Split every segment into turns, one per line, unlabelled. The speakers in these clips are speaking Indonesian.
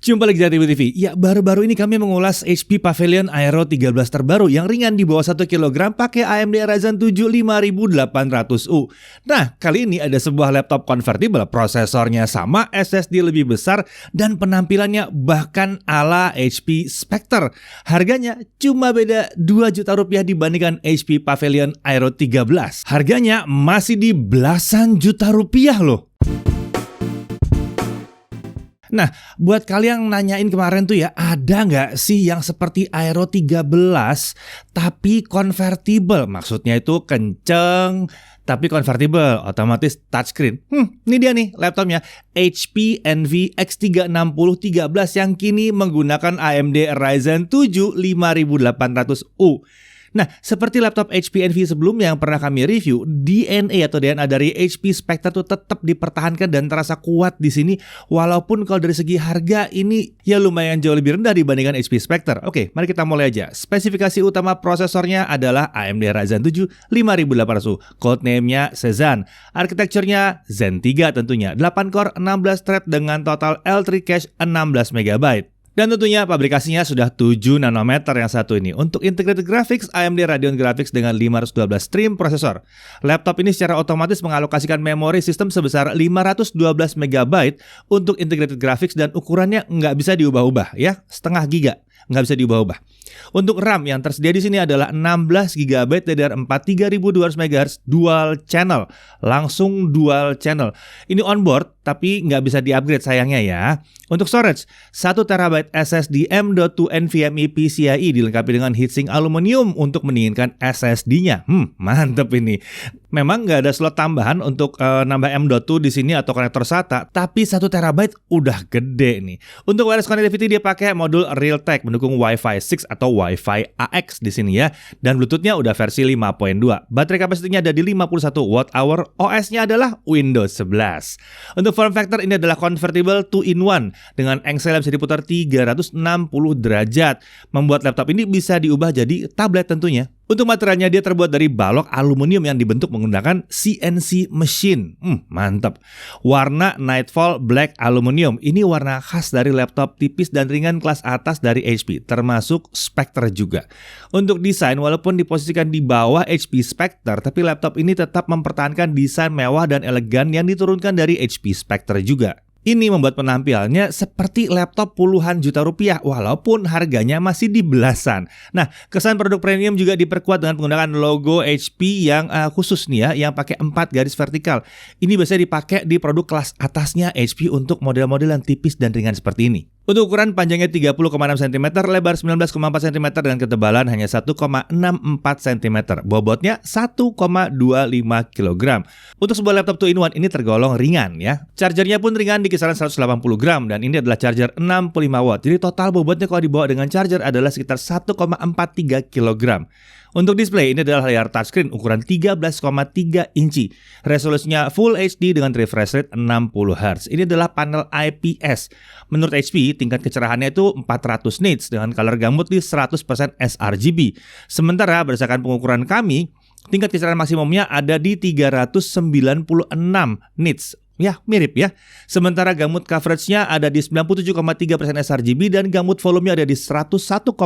Jumpa lagi di TV. Ya, baru-baru ini kami mengulas HP Pavilion Aero 13 terbaru yang ringan di bawah 1 kg pakai AMD Ryzen 7 5800U. Nah, kali ini ada sebuah laptop convertible, prosesornya sama, SSD lebih besar, dan penampilannya bahkan ala HP Spectre. Harganya cuma beda 2 juta rupiah dibandingkan HP Pavilion Aero 13. Harganya masih di belasan juta rupiah loh. Nah, buat kalian yang nanyain kemarin tuh ya, ada nggak sih yang seperti Aero 13 tapi convertible? Maksudnya itu kenceng tapi convertible, otomatis touchscreen. Ini dia nih laptopnya, HP Envy X360 13 yang kini menggunakan AMD Ryzen 7 5800U. Nah, seperti laptop HP Envy sebelumnya yang pernah kami review, DNA atau DNA dari HP Spectre tuh tetap dipertahankan dan terasa kuat di sini, walaupun kalau dari segi harga ini ya lumayan jauh lebih rendah dibandingkan HP Spectre. Oke, mari kita mulai aja. Spesifikasi utama prosesornya adalah AMD Ryzen 7 5800U, codename-nya Cezanne. Arsitekturnya Zen 3 tentunya, 8 core 16 thread dengan total L3 cache 16 MB. Dan tentunya pabrikasinya sudah 7 nanometer yang satu ini. Untuk integrated graphics, AMD Radeon Graphics dengan 512 stream prosesor. Laptop ini secara otomatis mengalokasikan memori sistem sebesar 512 MB untuk integrated graphics dan ukurannya nggak bisa diubah-ubah ya, setengah giga. Nggak bisa diubah-ubah. Untuk RAM yang tersedia di sini adalah 16 GB DDR4 3200 MHz dual channel. Langsung dual channel. Ini onboard tapi nggak bisa di-upgrade sayangnya ya. Untuk storage, 1 TB SSD M.2 NVMe PCIe dilengkapi dengan heatsink aluminium untuk mendinginkan SSD-nya. Mantep ini. Memang nggak ada slot tambahan untuk nambah M.2 di sini atau konektor SATA, tapi 1 TB udah gede nih. Untuk wireless connectivity dia pakai modul Realtek mendukung Wi-Fi 6 atau Wi-Fi AX di sini ya, dan Bluetooth-nya udah versi 5.2. Baterai kapasitasnya ada di 51 Wh. OS-nya adalah Windows 11. Untuk form factor ini adalah convertible 2-in-1 dengan engsel yang bisa diputar 360 derajat. Membuat laptop ini bisa diubah jadi tablet tentunya. Untuk materialnya dia terbuat dari balok aluminium yang dibentuk menggunakan CNC machine. Mantap. Warna Nightfall Black Aluminium. Ini warna khas dari laptop tipis dan ringan kelas atas dari HP, termasuk Spectre juga. Untuk desain, walaupun diposisikan di bawah HP Spectre, tapi laptop ini tetap mempertahankan desain mewah dan elegan yang diturunkan dari HP Spectre juga. Ini membuat penampilannya seperti laptop puluhan juta rupiah walaupun harganya masih di belasan. Nah, kesan produk premium juga diperkuat dengan penggunaan logo HP yang khusus nih ya, yang pakai 4 garis vertikal. Ini biasanya dipakai di produk kelas atasnya HP untuk model-model yang tipis dan ringan seperti ini. Untuk ukuran panjangnya 30,6 cm, lebar 19,4 cm dan ketebalan hanya 1,64 cm. Bobotnya 1,25 kg. Untuk sebuah laptop 2-in-1 ini tergolong ringan ya. Chargernya pun ringan di kisaran 180 gram dan ini adalah charger 65 watt. Jadi total bobotnya kalau dibawa dengan charger adalah sekitar 1,43 kg. Untuk display ini adalah layar touchscreen ukuran 13,3 inci. Resolusinya Full HD dengan refresh rate 60 Hz. Ini adalah panel IPS. Menurut HP, tingkat kecerahannya itu 400 nits dengan color gamut di 100% sRGB. Sementara berdasarkan pengukuran kami, tingkat kecerahan maksimumnya ada di 396 nits. Ya, mirip ya. Sementara gamut coveragenya ada di 97,3% sRGB dan gamut volumenya ada di 101,6%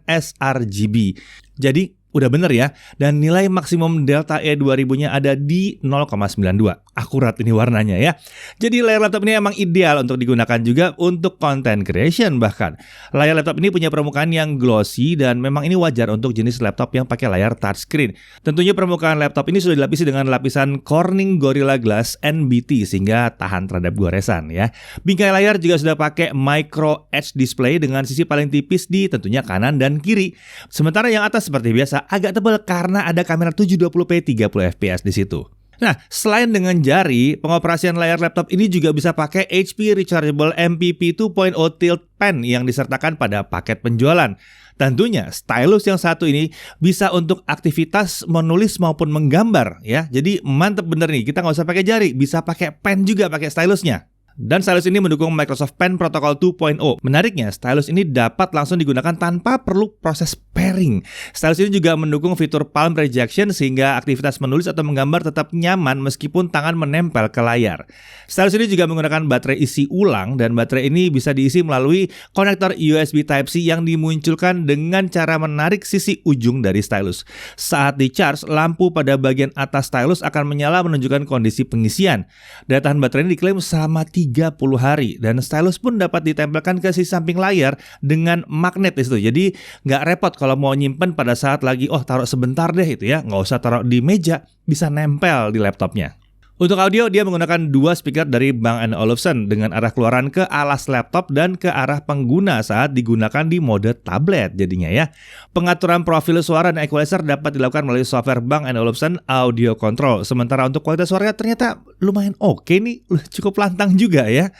sRGB. Jadi udah bener ya. Dan nilai maksimum Delta E 2000-nya ada di 0,92. Akurat ini warnanya ya. Jadi layar laptop ini emang ideal untuk digunakan juga untuk content creation bahkan. Layar laptop ini punya permukaan yang glossy dan memang ini wajar untuk jenis laptop yang pakai layar touchscreen. Tentunya permukaan laptop ini sudah dilapisi dengan lapisan Corning Gorilla Glass NBT sehingga tahan terhadap goresan ya. Bingkai layar juga sudah pakai micro edge display dengan sisi paling tipis di tentunya kanan dan kiri. Sementara yang atas seperti biasa agak tebal karena ada kamera 720p 30 fps di situ. Nah, selain dengan jari, pengoperasian layar laptop ini juga bisa pakai HP Rechargeable MPP 2.0 Tilt Pen yang disertakan pada paket penjualan. Tentunya, stylus yang satu ini bisa untuk aktivitas menulis maupun menggambar ya. Jadi mantep bener nih, kita nggak usah pakai jari, bisa pakai pen juga pakai stylusnya. Dan stylus ini mendukung Microsoft Pen Protocol 2.0. Menariknya, stylus ini dapat langsung digunakan tanpa perlu proses pairing. Stylus ini juga mendukung fitur palm rejection sehingga aktivitas menulis atau menggambar tetap nyaman meskipun tangan menempel ke layar. Stylus ini juga menggunakan baterai isi ulang dan baterai ini bisa diisi melalui konektor USB Type-C yang dimunculkan dengan cara menarik sisi ujung dari stylus. Saat di-charge, lampu pada bagian atas stylus akan menyala menunjukkan kondisi pengisian. Daya tahan baterai ini diklaim selama 30 hari dan stylus pun dapat ditempelkan ke sisi samping layar dengan magnet di situ. Jadi nggak repot kalau mau nyimpen pada saat lagi taruh sebentar deh itu ya, nggak usah taruh di meja, bisa nempel di laptopnya. Untuk audio, dia menggunakan dua speaker dari Bang & Olufsen dengan arah keluaran ke alas laptop dan ke arah pengguna saat digunakan di mode tablet jadinya ya. Pengaturan profil suara dan equalizer dapat dilakukan melalui software Bang & Olufsen Audio Control. Sementara untuk kualitas suaranya ternyata lumayan oke nih, cukup lantang juga ya.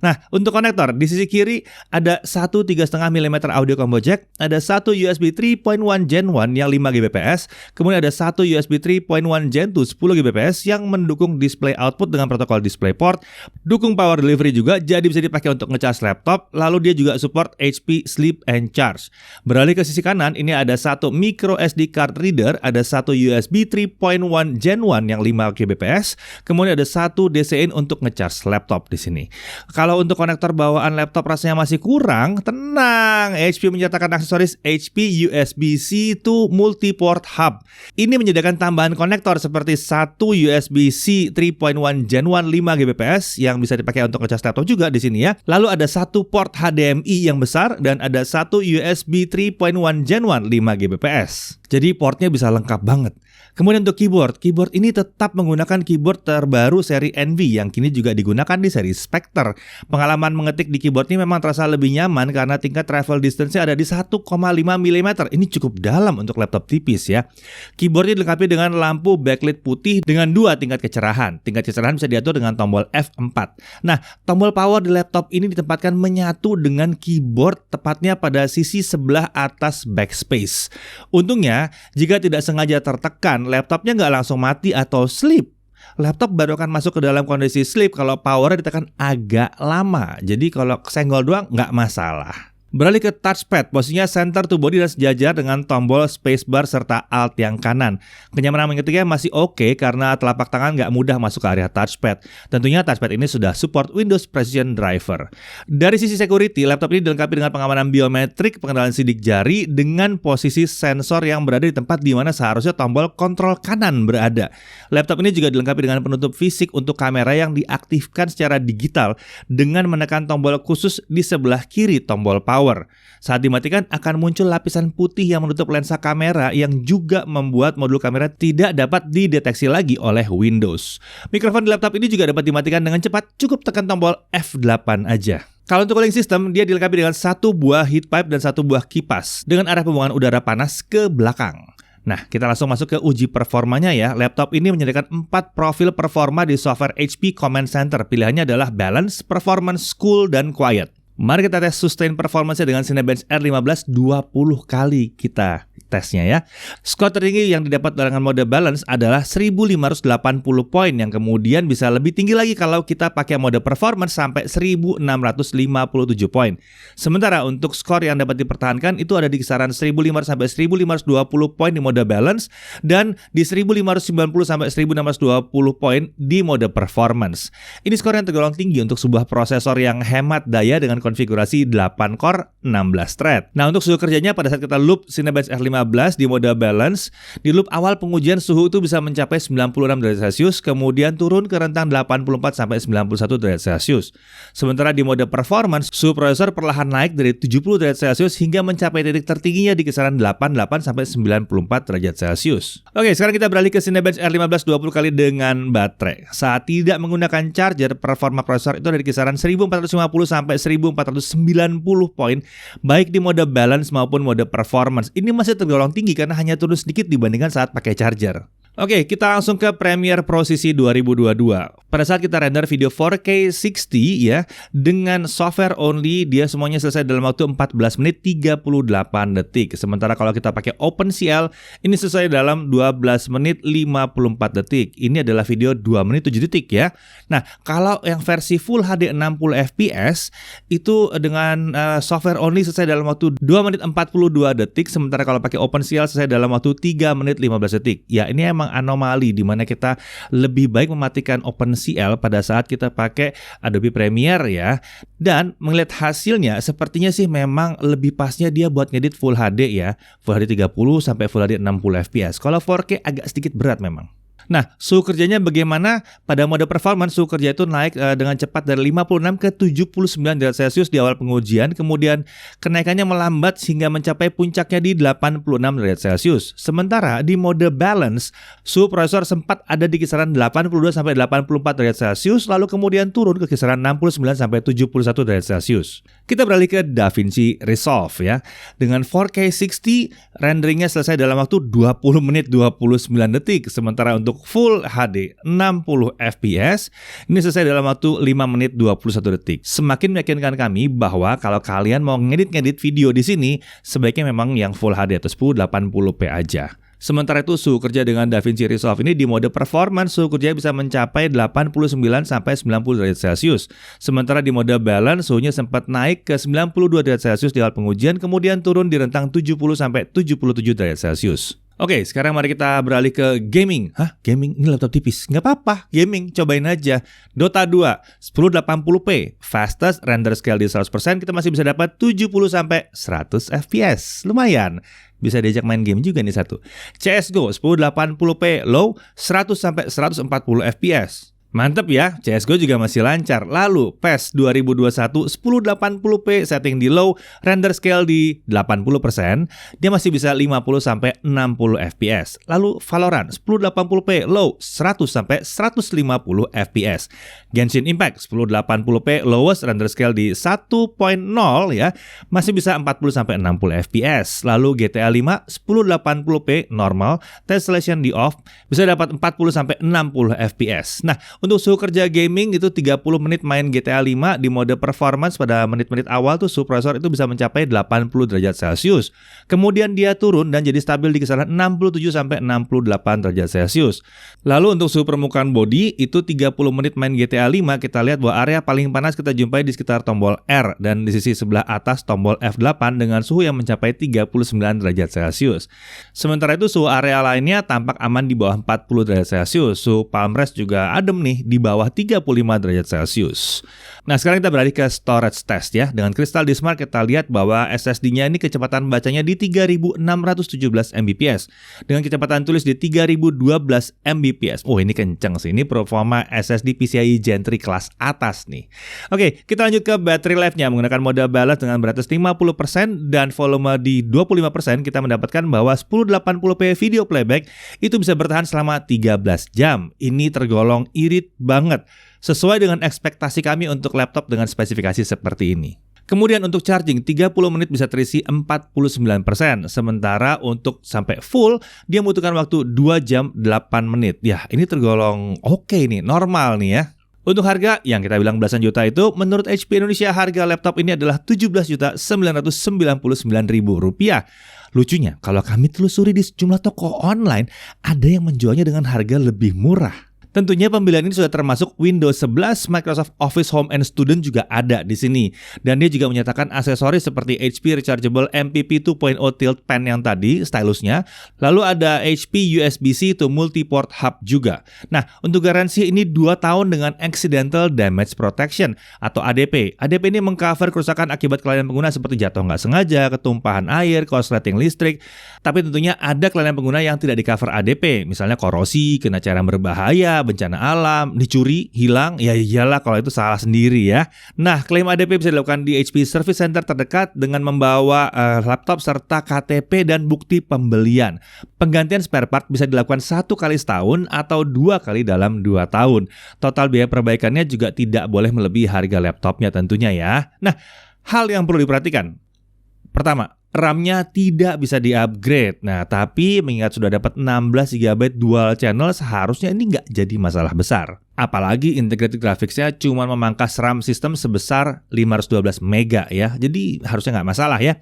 Nah, untuk konektor, di sisi kiri ada satu 3,5 mm audio combo jack, ada satu USB 3.1 Gen 1 yang 5 Gbps, kemudian ada satu USB 3.1 Gen 2 10 Gbps yang mendukung display output dengan protokol DisplayPort, dukung power delivery juga, jadi bisa dipakai untuk ngecas laptop, lalu dia juga support HP Sleep and Charge. Beralih ke sisi kanan, ini ada satu micro SD card reader, ada satu USB 3.1 Gen 1 yang 5 Gbps, kemudian ada satu DC-in untuk ngecas laptop di sini. Kalau untuk konektor bawaan laptop rasanya masih kurang, tenang, HP menyertakan aksesoris HP USB-C to Multiport Hub. Ini menyediakan tambahan konektor seperti satu USB-C 3.1 Gen 1 5 Gbps yang bisa dipakai untuk ngecas laptop juga di sini ya. Lalu ada satu port HDMI yang besar dan ada satu USB 3.1 Gen 1 5 Gbps. Jadi portnya bisa lengkap banget. Kemudian untuk keyboard ini tetap menggunakan keyboard terbaru seri Envy yang kini juga digunakan di seri Spectre. Pengalaman mengetik di keyboard ini memang terasa lebih nyaman karena tingkat travel distance-nya ada di 1,5 mm. Ini cukup dalam untuk laptop tipis ya. Keyboard ini dilengkapi dengan lampu backlit putih dengan dua tingkat kecerahan. Tingkat kecerahan bisa diatur dengan tombol F4. Nah, tombol power di laptop ini ditempatkan menyatu dengan keyboard tepatnya pada sisi sebelah atas backspace. Untungnya, jika tidak sengaja tertekan, laptopnya nggak langsung mati atau sleep. Laptop baru akan masuk ke dalam kondisi sleep kalau powernya ditekan agak lama. Jadi kalau kesenggol doang nggak masalah. Beralih ke touchpad, posisinya center to body dan sejajar dengan tombol spacebar serta alt yang kanan. Kenyamanan mengetiknya masih oke karena telapak tangan nggak mudah masuk ke area touchpad. Tentunya touchpad ini sudah support Windows Precision Driver. Dari sisi security, laptop ini dilengkapi dengan pengamanan biometrik, pengenalan sidik jari dengan posisi sensor yang berada di tempat di mana seharusnya tombol kontrol kanan berada. Laptop ini juga dilengkapi dengan penutup fisik untuk kamera yang diaktifkan secara digital dengan menekan tombol khusus di sebelah kiri tombol power. Saat dimatikan akan muncul lapisan putih yang menutup lensa kamera yang juga membuat modul kamera tidak dapat dideteksi lagi oleh Windows. Mikrofon di laptop ini juga dapat dimatikan dengan cepat, cukup tekan tombol F8 aja. Kalau untuk cooling system, dia dilengkapi dengan satu buah heat pipe dan satu buah kipas dengan arah pembuangan udara panas ke belakang. Nah, kita langsung masuk ke uji performanya ya. Laptop ini menyediakan 4 profil performa di software HP Command Center. Pilihannya adalah Balance, Performance, Cool, dan Quiet. Mari kita tes sustain performance-nya dengan Cinebench R15 20 kali kita tesnya ya. Skor tertinggi yang didapat dengan mode balance adalah 1580 poin yang kemudian bisa lebih tinggi lagi kalau kita pakai mode performance sampai 1657 poin. Sementara untuk skor yang dapat dipertahankan itu ada di kisaran 1500 sampai 1520 poin di mode balance dan di 1590 sampai 1620 poin di mode performance. Ini skor yang tergolong tinggi untuk sebuah prosesor yang hemat daya dengan konfigurasi 8 core 16 thread. Nah, untuk suhu kerjanya pada saat kita loop Cinebench R15 di mode balance, di loop awal pengujian suhu itu bisa mencapai 96 derajat Celcius, kemudian turun ke rentang 84 sampai 91 derajat Celcius. Sementara di mode performance, suhu prosesor perlahan naik dari 70 derajat Celcius hingga mencapai titik tertingginya di kisaran 88 sampai 94 derajat Celcius. Oke, sekarang kita beralih ke Cinebench R15 20 kali dengan baterai. Saat tidak menggunakan charger, performa prosesor itu dari kisaran 1450 sampai 1490 poin, baik di mode balance maupun mode performance. Ini masih tergolong tinggi karena hanya turun sedikit dibandingkan saat pakai charger. Oke, kita langsung ke Premiere Pro CC 2022. Pada saat kita render video 4K 60 ya, dengan software only dia semuanya selesai dalam waktu 14 menit 38 detik. Sementara kalau kita pakai OpenCL, ini selesai dalam 12 menit 54 detik. Ini adalah video 2 menit 7 detik ya. Nah, kalau yang versi Full HD 60 fps itu dengan software only selesai dalam waktu 2 menit 42 detik. Sementara kalau pakai OpenCL selesai dalam waktu 3 menit 15 detik. Ya, ini emang anomali di mana kita lebih baik mematikan OpenCL pada saat kita pakai Adobe Premiere ya. Dan melihat hasilnya sepertinya sih memang lebih pasnya dia buat ngedit Full HD ya. Full HD 30 sampai Full HD 60 fps. Kalau 4K agak sedikit berat memang. Nah, suhu kerjanya bagaimana? Pada mode performance, suhu kerja itu naik dengan cepat dari 56 ke 79 derajat Celcius di awal pengujian, kemudian kenaikannya melambat hingga mencapai puncaknya di 86 derajat Celcius. Sementara di mode balance, suhu prosesor sempat ada di kisaran 82 sampai 84 derajat Celcius, lalu kemudian turun ke kisaran 69 sampai 71 derajat Celcius. Kita beralih ke DaVinci Resolve ya. Dengan 4K 60, renderingnya selesai dalam waktu 20 menit 29 detik, sementara untuk Full HD 60 fps ini selesai dalam waktu 5 menit 21 detik. Semakin meyakinkan kami bahwa kalau kalian mau ngedit video di sini, sebaiknya memang yang Full HD atau 1080p aja. Sementara itu suhu kerja dengan DaVinci Resolve ini di mode performance suhu kerja bisa mencapai 89 sampai 90 derajat Celcius. Sementara di mode balance suhunya sempat naik ke 92 derajat Celcius di awal pengujian, kemudian turun di rentang 70 sampai 77 derajat Celcius. Oke, sekarang mari kita beralih ke gaming. Hah? Gaming? Ini laptop tipis. Nggak apa-apa, gaming. Cobain aja. Dota 2, 1080p. Fastest render scale di 100%, kita masih bisa dapat 70 sampai 100 fps. Lumayan. Bisa diajak main game juga nih satu. CSGO, 1080p low, 100 sampai 140 fps. Mantep ya, CSGO juga masih lancar. Lalu PES 2021 1080p setting di low, render scale di 80%, dia masih bisa 50 sampai 60 fps. Lalu Valorant 1080p low, 100 sampai 150 fps. Genshin Impact 1080p lowest render scale di 1.0 ya, masih bisa 40 sampai 60 fps. Lalu GTA 5 1080p normal, tessellation di off, bisa dapat 40 sampai 60 fps. Nah, untuk suhu kerja gaming itu 30 menit main GTA 5 di mode performance pada menit-menit awal tuh suhu prosesor itu bisa mencapai 80 derajat Celcius. Kemudian dia turun dan jadi stabil di kisaran 67 sampai 68 derajat Celcius. Lalu untuk suhu permukaan bodi itu 30 menit main GTA 5 kita lihat bahwa area paling panas kita jumpai di sekitar tombol R dan di sisi sebelah atas tombol F8 dengan suhu yang mencapai 39 derajat Celcius. Sementara itu suhu area lainnya tampak aman di bawah 40 derajat Celcius. Suhu palm rest juga adem nih di bawah 35 derajat Celcius. Nah, sekarang kita beralih ke storage test ya. Dengan Crystal Disk Mark kita lihat bahwa SSD-nya ini kecepatan bacanya di 3617 Mbps dengan kecepatan tulis di 3012 Mbps. Oh, ini kenceng sih. Ini performa SSD PCIe Gen 3 kelas atas nih. Oke, kita lanjut ke battery life-nya. Menggunakan mode balance dengan batas 50% dan volume di 25%, kita mendapatkan bahwa 1080p video playback itu bisa bertahan selama 13 jam. Ini tergolong irit banget, sesuai dengan ekspektasi kami untuk laptop dengan spesifikasi seperti ini. Kemudian untuk charging 30 menit bisa terisi 49%, sementara untuk sampai full dia membutuhkan waktu 2 jam 8 menit. Ya, ini tergolong oke nih, normal nih ya. Untuk harga yang kita bilang belasan juta itu, menurut HP Indonesia harga laptop ini adalah Rp17.999.000. Lucunya, kalau kami telusuri di sejumlah toko online, ada yang menjualnya dengan harga lebih murah. Tentunya pembelian ini sudah termasuk Windows 11, Microsoft Office Home and Student juga ada di sini. Dan dia juga menyatakan aksesoris seperti HP Rechargeable MPP 2.0 Tilt Pen yang tadi, stylusnya. Lalu ada HP USB-C to Multiport Hub juga. Nah, untuk garansi ini 2 tahun dengan Accidental Damage Protection atau ADP. ADP ini mengcover kerusakan akibat kelalaian pengguna seperti jatuh nggak sengaja, ketumpahan air, korsleting listrik. Tapi tentunya ada kelalaian pengguna yang tidak di-cover ADP, misalnya korosi, kena cairan berbahaya, bencana alam, dicuri, hilang, ya iyalah kalau itu salah sendiri ya. Nah, klaim ADP bisa dilakukan di HP Service Center terdekat dengan membawa laptop serta KTP dan bukti pembelian. Penggantian spare part bisa dilakukan 1 kali setahun atau 2 kali dalam 2 tahun. Total biaya perbaikannya juga tidak boleh melebihi harga laptopnya tentunya ya. Nah, hal yang perlu diperhatikan. Pertama, RAM-nya tidak bisa di-upgrade. Nah, tapi mengingat sudah dapat 16 GB dual channel, seharusnya ini nggak jadi masalah besar. Apalagi integrated graphics-nya cuma memangkas RAM sistem sebesar 512 MB ya. Jadi harusnya nggak masalah ya.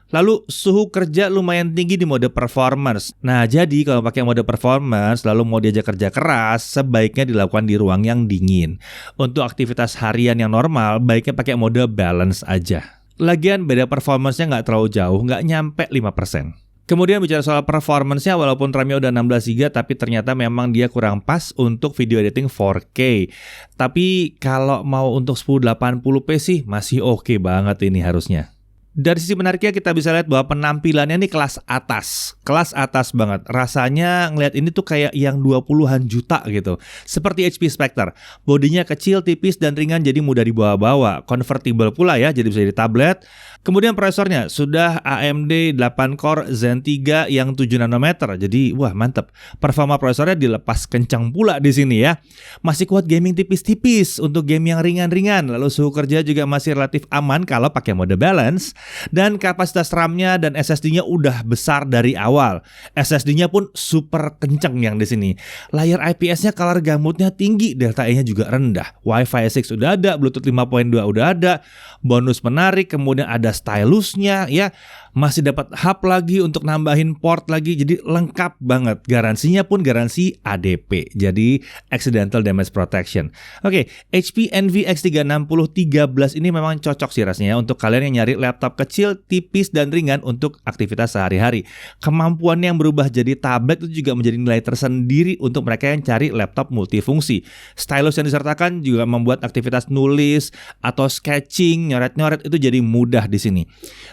Lalu suhu kerja lumayan tinggi di mode performance. Nah, jadi kalau pakai mode performance lalu mau diajak kerja keras, sebaiknya dilakukan di ruang yang dingin. Untuk aktivitas harian yang normal, baiknya pakai mode balance aja. Lagian beda performance-nya nggak terlalu jauh, nggak nyampe 5%. Kemudian bicara soal performance-nya, walaupun RAM-nya udah 16 GB, tapi ternyata memang dia kurang pas untuk video editing 4K. Tapi kalau mau untuk 1080p sih masih oke banget ini harusnya. Dari sisi menariknya kita bisa lihat bahwa penampilannya ini kelas atas banget. Rasanya ngelihat ini tuh kayak yang 20-an juta gitu. Seperti HP Spectre. Bodinya kecil, tipis, dan ringan jadi mudah dibawa-bawa. Convertible pula ya, jadi bisa di tablet. Kemudian prosesornya sudah AMD 8 core Zen 3 yang 7 nanometer. Jadi wah mantep. Performa prosesornya dilepas kencang pula di sini ya. Masih kuat gaming tipis-tipis untuk game yang ringan-ringan. Lalu suhu kerja juga masih relatif aman kalau pakai mode balance. Dan kapasitas RAM-nya dan SSD-nya udah besar dari awal. SSD-nya pun super kenceng yang di sini. Layar IPS-nya color gamutnya tinggi, Delta E-nya juga rendah. Wi-Fi 6 udah ada, Bluetooth 5.2 udah ada. Bonus menarik, kemudian ada stylusnya ya. Masih dapat hub lagi untuk nambahin port lagi. Jadi lengkap banget. Garansinya pun garansi ADP. Jadi Accidental Damage Protection. Oke, HP Envy X360 13 ini memang cocok sih rasanya untuk kalian yang nyari laptop kecil, tipis, dan ringan untuk aktivitas sehari-hari. Kemampuan yang berubah jadi tablet itu juga menjadi nilai tersendiri untuk mereka yang cari laptop multifungsi. Stylus yang disertakan juga membuat aktivitas nulis atau sketching, nyoret-nyoret itu jadi mudah di sini.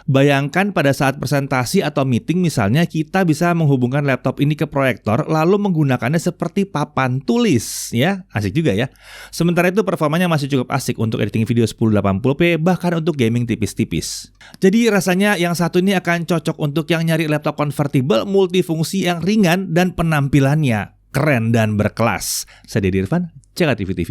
Bayangkan pada saat presentasi atau meeting misalnya, kita bisa menghubungkan laptop ini ke proyektor lalu menggunakannya seperti papan tulis ya. Asik juga ya. Sementara itu performanya masih cukup asik untuk editing video 1080p, bahkan untuk gaming tipis-tipis. Jadi rasanya yang satu ini akan cocok untuk yang nyari laptop convertible multifungsi yang ringan dan penampilannya keren dan berkelas. Saya Dedi Irfan, CK TV TV.